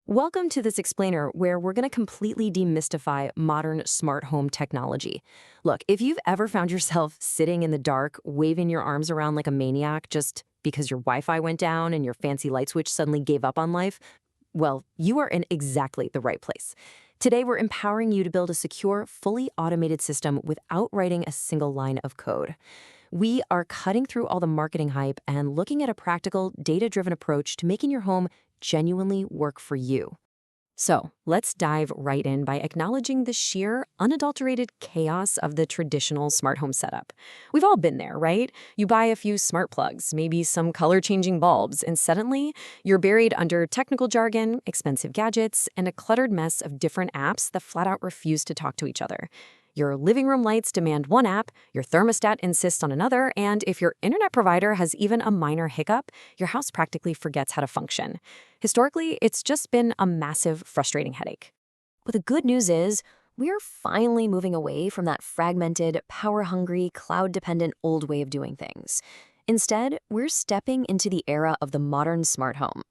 Welcome to this explainer where we're going to completely demystify modern smart home technology. Look, if you've ever found yourself sitting in the dark, waving your arms around like a maniac just because your Wi-Fi went down and your fancy light switch suddenly gave up on life, well, you are in exactly the right place. Today, we're empowering you to build a secure, fully automated system without writing a single line of code. We are cutting through all the marketing hype and looking at a practical, data-driven approach to making your home genuinely work for you. So let's dive right in by acknowledging the sheer, unadulterated chaos of the traditional smart home setup. We've all been there, right? You buy a few smart plugs, maybe some color-changing bulbs, and suddenly you're buried under technical jargon, expensive gadgets, and a cluttered mess of different apps that flat out refuse to talk to each other. Your living room lights demand one app, your thermostat insists on another, and if your internet provider has even a minor hiccup, your house practically forgets how to function. Historically, it's just been a massive, frustrating headache. But the good news is, we're finally moving away from that fragmented, power-hungry, cloud-dependent old way of doing things. Instead, we're stepping into the era of the modern smart home.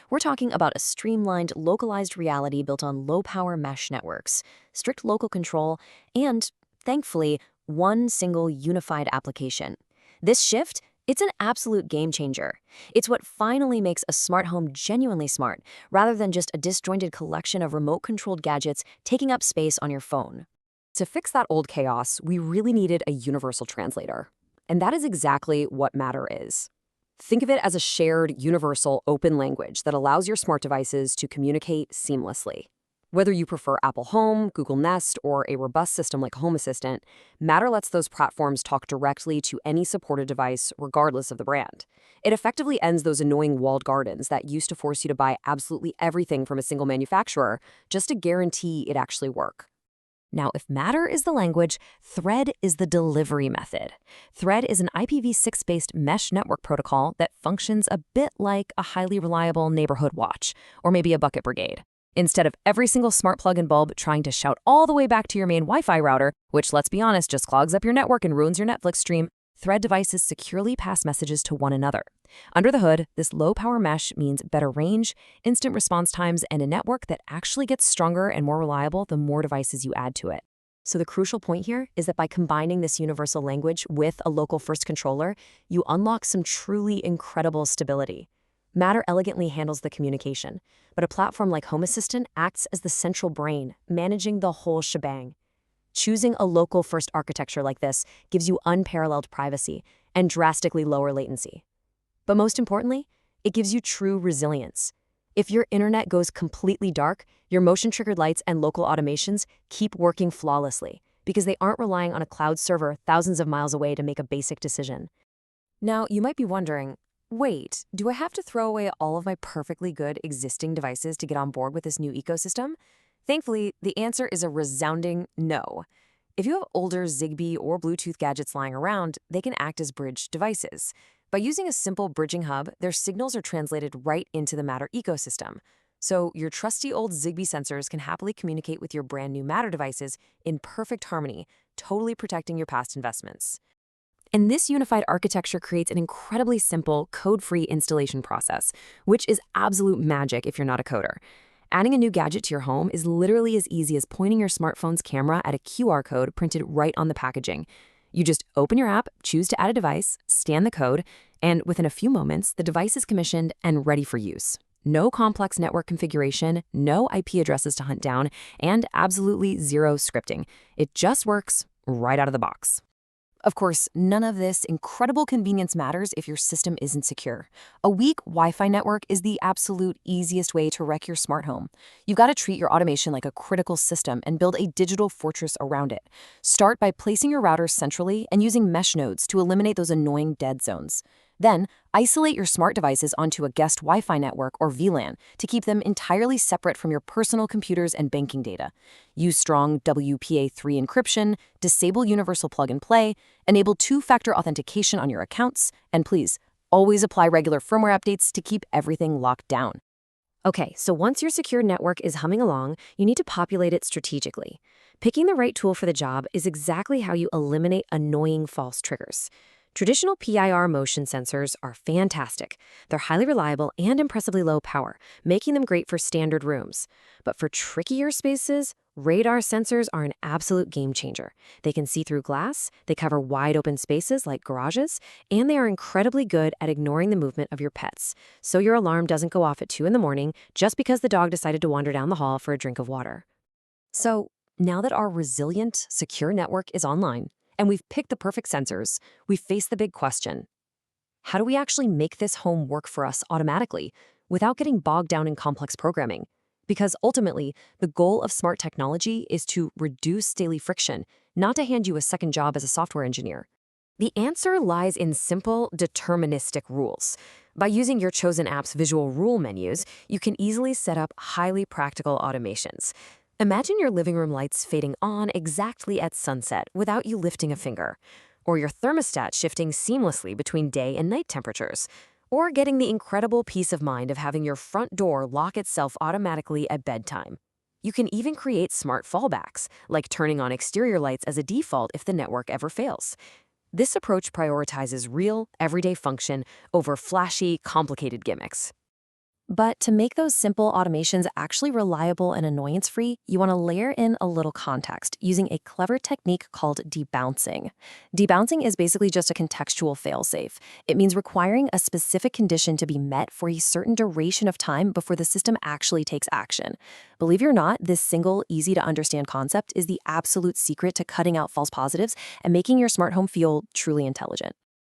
We're talking about a streamlined, localized reality built on low-power mesh networks, strict local control, and, thankfully, one single unified application. This shift, it's an absolute game changer. It's what finally makes a smart home genuinely smart, rather than just a disjointed collection of remote-controlled gadgets taking up space on your phone. To fix that old chaos, we really needed a universal translator. And that is exactly what Matter is. Think of it as a shared, universal, open language that allows your smart devices to communicate seamlessly. Whether you prefer Apple Home, Google Nest, or a robust system like Home Assistant, Matter lets those platforms talk directly to any supported device, regardless of the brand. It effectively ends those annoying walled gardens that used to force you to buy absolutely everything from a single manufacturer just to guarantee it actually work. Now, if Matter is the language, Thread is the delivery method. Thread is an IPv6-based mesh network protocol that functions a bit like a highly reliable neighborhood watch, or maybe a bucket brigade. Instead of every single smart plug and bulb trying to shout all the way back to your main Wi-Fi router, which, let's be honest, just clogs up your network and ruins your Netflix stream, Thread devices securely pass messages to one another. Under the hood, this low-power mesh means better range, instant response times, and a network that actually gets stronger and more reliable the more devices you add to it. So the crucial point here is that by combining this universal language with a local-first controller, you unlock some truly incredible stability. Matter elegantly handles the communication, but a platform like Home Assistant acts as the central brain, managing the whole shebang. Choosing a local-first architecture like this gives you unparalleled privacy and drastically lower latency. But most importantly, it gives you true resilience. If your internet goes completely dark, your motion-triggered lights and local automations keep working flawlessly because they aren't relying on a cloud server thousands of miles away to make a basic decision. Now, you might be wondering, wait, do I have to throw away all of my perfectly good existing devices to get on board with this new ecosystem? Thankfully, the answer is a resounding no. If you have older Zigbee or Bluetooth gadgets lying around, they can act as bridge devices. By using a simple bridging hub, their signals are translated right into the Matter ecosystem. So your trusty old Zigbee sensors can happily communicate with your brand new Matter devices in perfect harmony, totally protecting your past investments. And this unified architecture creates an incredibly simple, code-free installation process, which is absolute magic if you're not a coder. Adding a new gadget to your home is literally as easy as pointing your smartphone's camera at a QR code printed right on the packaging. You just open your app, choose to add a device, scan the code, and within a few moments, the device is commissioned and ready for use. No complex network configuration, no IP addresses to hunt down, and absolutely zero scripting. It just works right out of the box. Of course, none of this incredible convenience matters if your system isn't secure. A weak Wi-Fi network is the absolute easiest way to wreck your smart home. You've got to treat your automation like a critical system and build a digital fortress around it. Start by placing your routers centrally and using mesh nodes to eliminate those annoying dead zones. Then, isolate your smart devices onto a guest Wi-Fi network or VLAN to keep them entirely separate from your personal computers and banking data. Use strong WPA3 encryption, disable universal plug-and-play, enable two-factor authentication on your accounts, and please, always apply regular firmware updates to keep everything locked down. Okay, so once your secure network is humming along, you need to populate it strategically. Picking the right tool for the job is exactly how you eliminate annoying false triggers. Traditional PIR motion sensors are fantastic. They're highly reliable and impressively low power, making them great for standard rooms. But for trickier spaces, radar sensors are an absolute game changer. They can see through glass, they cover wide open spaces like garages, and they are incredibly good at ignoring the movement of your pets. So your alarm doesn't go off at 2 in the morning just because the dog decided to wander down the hall for a drink of water. So now that our resilient, secure network is online, and we've picked the perfect sensors, we face the big question. How do we actually make this home work for us automatically without getting bogged down in complex programming? Because ultimately, the goal of smart technology is to reduce daily friction, not to hand you a second job as a software engineer. The answer lies in simple, deterministic rules. By using your chosen app's visual rule menus, you can easily set up highly practical automations. Imagine your living room lights fading on exactly at sunset without you lifting a finger, or your thermostat shifting seamlessly between day and night temperatures, or getting the incredible peace of mind of having your front door lock itself automatically at bedtime. You can even create smart fallbacks, like turning on exterior lights as a default if the network ever fails. This approach prioritizes real, everyday function over flashy, complicated gimmicks. But to make those simple automations actually reliable and annoyance-free, you want to layer in a little context using a clever technique called debouncing. Debouncing is basically just a contextual failsafe. It means requiring a specific condition to be met for a certain duration of time before the system actually takes action. Believe it or not, this single, easy-to-understand concept is the absolute secret to cutting out false positives and making your smart home feel truly intelligent.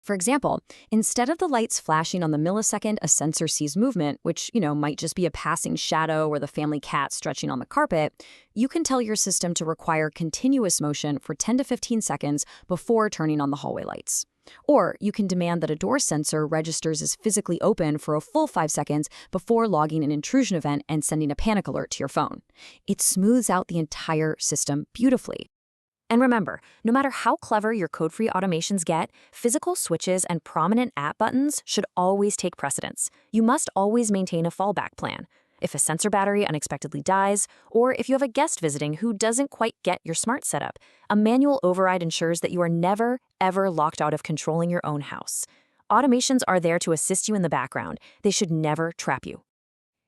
For example, instead of the lights flashing on the millisecond a sensor sees movement, which, might just be a passing shadow or the family cat stretching on the carpet, you can tell your system to require continuous motion for 10 to 15 seconds before turning on the hallway lights. Or you can demand that a door sensor registers as physically open for a full 5 seconds before logging an intrusion event and sending a panic alert to your phone. It smooths out the entire system beautifully. And remember, no matter how clever your code-free automations get, physical switches and prominent app buttons should always take precedence. You must always maintain a fallback plan. If a sensor battery unexpectedly dies, or if you have a guest visiting who doesn't quite get your smart setup, a manual override ensures that you are never, ever locked out of controlling your own house. Automations are there to assist you in the background. They should never trap you.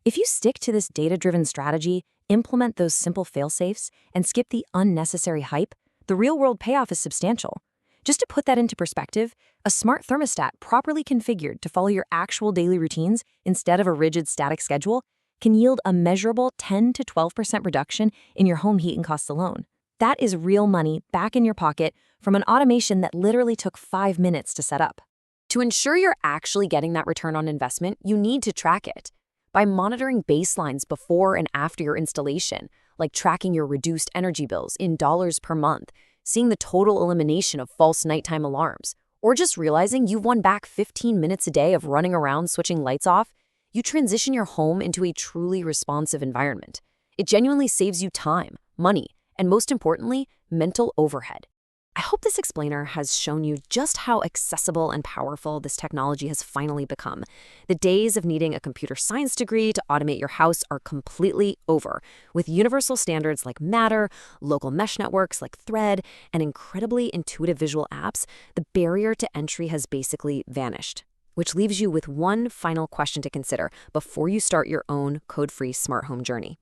If you stick to this data-driven strategy, implement those simple fail-safes, and skip the unnecessary hype, the real-world payoff is substantial. Just to put that into perspective, a smart thermostat properly configured to follow your actual daily routines instead of a rigid static schedule can yield a measurable 10 to 12% reduction in your home heating costs alone. That is real money back in your pocket from an automation that literally took 5 minutes to set up. To ensure you're actually getting that return on investment, you need to track it. By monitoring baselines before and after your installation, like tracking your reduced energy bills in dollars per month, seeing the total elimination of false nighttime alarms, or just realizing you've won back 15 minutes a day of running around switching lights off, you transition your home into a truly responsive environment. It genuinely saves you time, money, and most importantly, mental overhead. I hope this explainer has shown you just how accessible and powerful this technology has finally become. The days of needing a computer science degree to automate your house are completely over. With universal standards like Matter, local mesh networks like Thread, and incredibly intuitive visual apps, the barrier to entry has basically vanished. Which leaves you with one final question to consider before you start your own code-free smart home journey.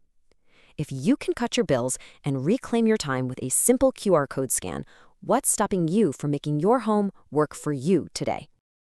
If you can cut your bills and reclaim your time with a simple QR code scan, what's stopping you from making your home work for you today?